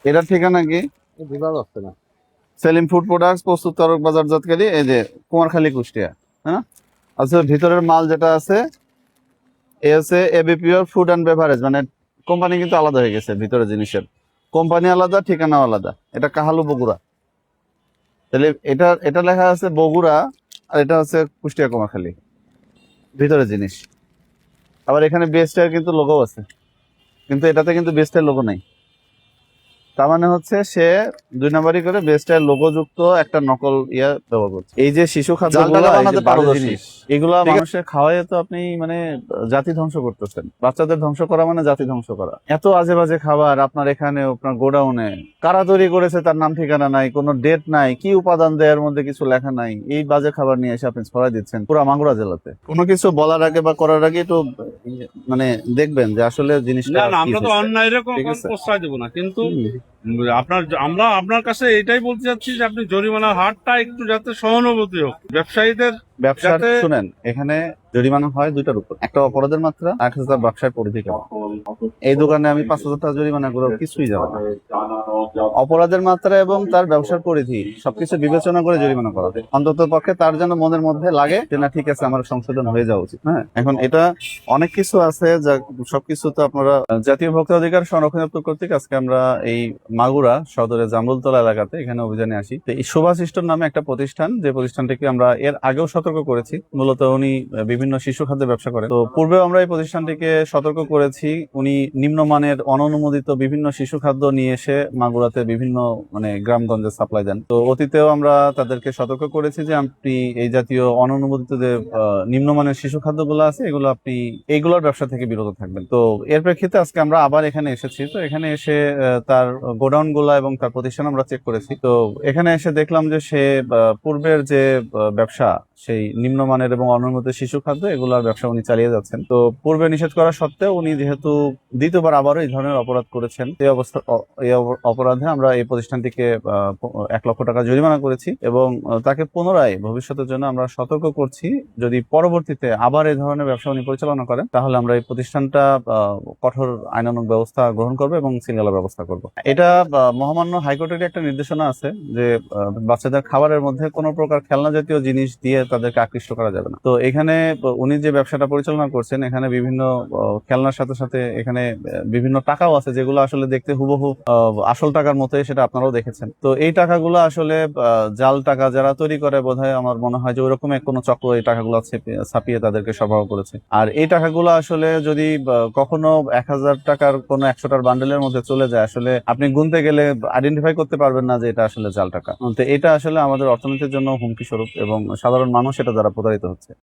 এটার ঠিকানা কি? বিভাগ আসছে না। সেলিম ফুড প্রোডাক্টস, প্রস্তুতকারক বাজারজাতকারী, এই যে কুমারখালী, কুষ্টিয়া। হ্যাঁ, আচ্ছা, ভিতরের মাল যেটা আছে এ হচ্ছে এবিপিওর ফুড অ্যান্ড বেভারেজ, মানে কোম্পানি কিন্তু আলাদা হয়ে গেছে, ভিতরের জিনিসের কোম্পানি আলাদা, ঠিকানাও আলাদা। এটা কাহালু, বগুড়া। তাহলে এটা এটা লেখা আছে বগুড়া, আর এটা হচ্ছে কুষ্টিয়া কুমারখালী, ভিতরের জিনিস। আবার এখানে বেস্টের কিন্তু লোগো আছে, কিন্তু এটাতে কিন্তু বেস্টের লোগো নাই। তার মানে হচ্ছে সে 2 নাম্বারই করে বেস্টের লোগো যুক্ত একটা নকল ব্যবহার করছে। এই যে শিশু খাদ্য বানাতে পারদর্শী, এগুলা মানুষের খাওয়াই তো আপনি মানে জাতি ধ্বংস করতেছেন। বাচ্চাদের ধ্বংস করা মানে জাতি ধ্বংস করা। এত আজে বাজে খাবার আপনার এখানে, আপনার গোডাউনে কারা তৈরি করেছে তার নাম ঠিকানা নাই, কোনো ডেট নাই, কি উপাদান দেওয়ার মধ্যে কিছু লেখা নাই। এই বাজে খাবার নিয়ে এসে আপনি ছড়াই দিচ্ছেন পুরো মাগুরা জেলাতে। কোনো কিছু বলার আগে বা করার আগে তো মানে দেখবেন যে আসলে জিনিসটা না, আমরা তো অন্যায় রকম প্রশ্রয় দেবো না, কিন্তু আমরা আপনার কাছে এটাই বলতে চাচ্ছি যে আপনি জরিমানার হারটা একটু যাতে সহানুভূতি হোক ব্যবসায়ীদের। ব্যবসা শুনেন, এখানে জরিমানা হয় দুইটার উপর, একটা অপরাধের মাত্রা, আর একটা হচ্ছে ব্যবসার পরিধি কেমন। এই দোকানে আমি 5,000 টাকা জরিমানা করে কিছুই যাবে না। অপরাধের মাত্রা এবং তার ব্যবসার পরিধি সবকিছু বিবেচনা করে জরিমানা করা হয়, অন্তত পক্ষে তার যেন মনের মধ্যে লাগে যে না ঠিক আছে, আমার সংশোধন হয়ে যাওয়া উচিত। হ্যাঁ, এখন এটা অনেক কিছু আছে যা সবকিছু তো আপনারা জাতীয় ভোক্তা অধিকার সংরক্ষণ দপ্তর কর্তৃক আজকে আমরা এই মাগুরা সদরের জামরুলতলা এলাকাতে এখানে অভিযানে আসি। তো এই সুভাষ স্টোর নামে একটা প্রতিষ্ঠান, যে প্রতিষ্ঠানটিকে আমরা এর আগেও সতর্ক করেছি। মূলত উনি বিভিন্ন শিশু খাদ্যের ব্যবসা করেন। তো পূর্বেও আমরা এই প্রতিষ্ঠানটিকে সতর্ক করেছি। উনি নিম্নমানের অননুমোদিত বিভিন্ন শিশু খাদ্য নিয়ে এসে মাগুরাতে বিভিন্ন মানে গ্রামগঞ্জে সাপ্লাই দেন। তো অতীতেও আমরা তাদেরকে সতর্ক করেছি যে আপনি এই জাতীয় অননুমোদিত যে নিম্নমানের শিশু খাদ্যগুলো আছে এগুলো আপনি এইগুলোর ব্যবসা থেকে বিরত থাকবেন। তো এর প্রেক্ষিতে আজকে আমরা আবার এখানে এসেছি। তো এখানে এসে তার গোডাউন গুলা এবং তার প্রতিষ্ঠান আমরা চেক করেছি। তো এখানে এসে দেখলাম যে সে পূর্বের যে ব্যবসা, সেই নিম্নমানের এবং অনুন্নত শিশু খাদ্য এগুলোর ব্যবসা উনি চালিয়ে যাচ্ছেন। তো পূর্বে নিষেধ করা সত্ত্বেও উনি যেহেতু দ্বিতীয়বার আবারও এই ধরনের অপরাধ করেছেন, এই অপরাধে আমরা এই প্রতিষ্ঠানটিকে 1 লক্ষ টাকা জরিমানা করেছি এবং তাকে পুনরায় ভবিষ্যতের জন্য আমরা সতর্ক করছি, যদি পরবর্তীতে আবার এই ধরনের ব্যবসা উনি পরিচালনা করেন তাহলে আমরা এই প্রতিষ্ঠানটা কঠোর আইনানুগ ব্যবস্থা গ্রহণ করবো এবং শৃঙ্খলা ব্যবস্থা করব। এটা মহামান্য হাইকোর্টের একটা নির্দেশনা আছে যে বাচ্চাদের খাবারের মধ্যে কোনো প্রকার খেলনা জাতীয় জিনিস দিয়ে তাদেরকে আকৃষ্ট করা যাবে না। তো এখানে উনি যে ব্যবসাটা পরিচালনা করছেন, এখানে বিভিন্ন খেলনার সাথে সাথে এখানে বিভিন্ন টাকাও আছে যেগুলো আসলে দেখতে হুবহু আসল টাকার মতোই, সেটা আপনারাও দেখেছেন। তো এই টাকাগুলো আসলে জাল টাকা যারা তৈরি করে, বোধহয় আমার মনে হয় যে ওইরকম কোনো চক্র এই টাকাগুলো ছাপিয়ে তাদেরকে সরবরাহ করেছে। আর এই টাকাগুলো আসলে যদি কখনো 1,000 টাকার কোনো 100টার বান্ডেলের মধ্যে চলে যায়, আসলে আপনি গুনতে গেলে আইডেন্টিফাই করতে পারবেন না যে এটা আসলে জাল টাকা। তো এটা আসলে আমাদের অর্থনীতির জন্য হুমকি স্বরূপ এবং সাধারণ মানুষ এটা দ্বারা প্রতারিত হচ্ছে।